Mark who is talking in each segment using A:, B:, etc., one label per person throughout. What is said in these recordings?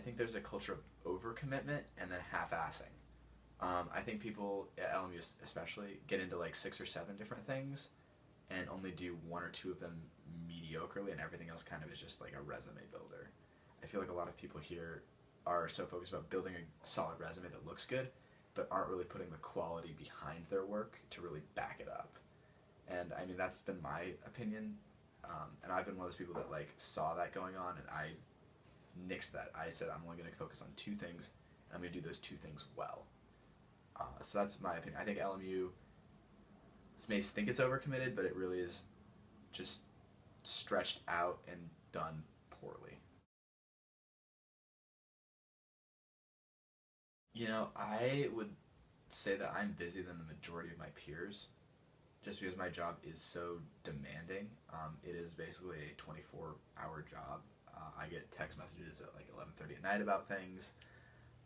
A: think there's a culture of overcommitment and then half-assing. I think people at LMU especially get into like 6 or 7 different things and only do one or two of them mediocrely, and everything else kind of is just like a resume builder. I feel like a lot of people here are so focused about building a solid resume that looks good, but aren't really putting the quality behind their work to really back it up. And I mean, that's been my opinion, and I've been one of those people that like saw that going on, and I nixed that. I said I'm only going to focus on two things, and I'm going to do those two things well. So that's my opinion. I think LMU may think it's overcommitted, but it really is just stretched out and done poorly. You know, I would say that I'm busier than the majority of my peers, just because my job is so demanding. It is basically a 24-hour job. I get text messages at like 11:30 at night about things.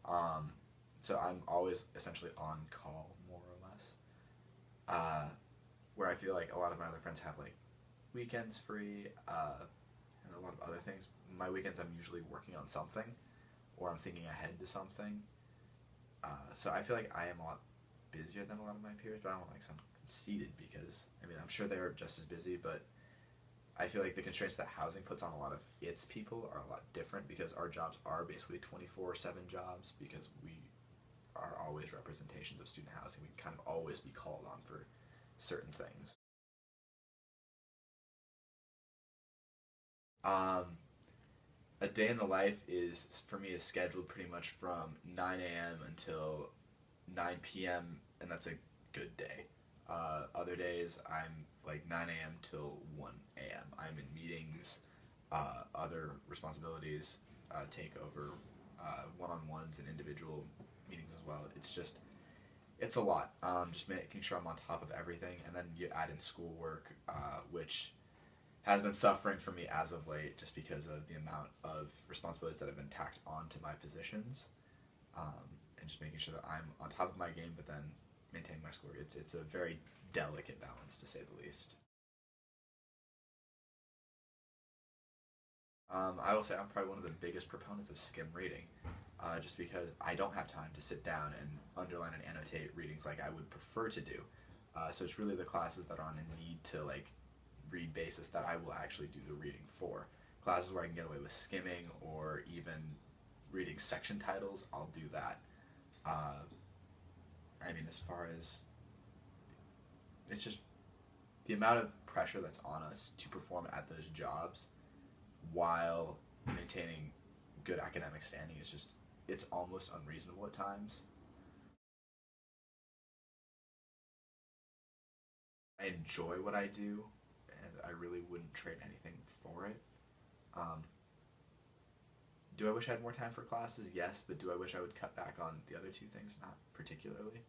A: Um, so I'm always essentially on call, more or less. Uh, where I feel like a lot of my other friends have like weekends free, and a lot of other things. My weekends I'm usually working on something, or I'm thinking ahead to something. So I feel like I am a lot busier than a lot of my peers, but I don't like sound conceited because I mean I'm sure they're just as busy, but I feel like the constraints that housing puts on a lot of its people are a lot different because our jobs are basically 24/7 jobs because we are always representations of student housing. We can kind of always be called on for certain things. Um, a day in the life is for me is scheduled pretty much from 9 a.m. until 9 p.m. and that's a good day. Other days I'm like 9 a.m. till 1 a.m. I'm in meetings, other responsibilities take over one-on-ones and individual meetings as well. It's a lot. Just making sure I'm on top of everything, and then you add in schoolwork, which has been suffering for me as of late, just because of the amount of responsibilities that have been tacked onto my positions, and just making sure that I'm on top of my game, but then maintaining my schoolwork. It's a very delicate balance, to say the least. I will say I'm probably one of the biggest proponents of skim reading, just because I don't have time to sit down and underline and annotate readings like I would prefer to do. So it's really the classes that are on a need to like read basis that I will actually do the reading for. Classes where I can get away with skimming or even reading section titles, I'll do that. Uh, I mean, as far as it's just the amount of pressure that's on us to perform at those jobs while maintaining good academic standing is just it's almost unreasonable at times. I enjoy what I do, and I really wouldn't trade anything for it. Um, do I wish I had more time for classes? Yes, but do I wish I would cut back on the other two things? Not particularly.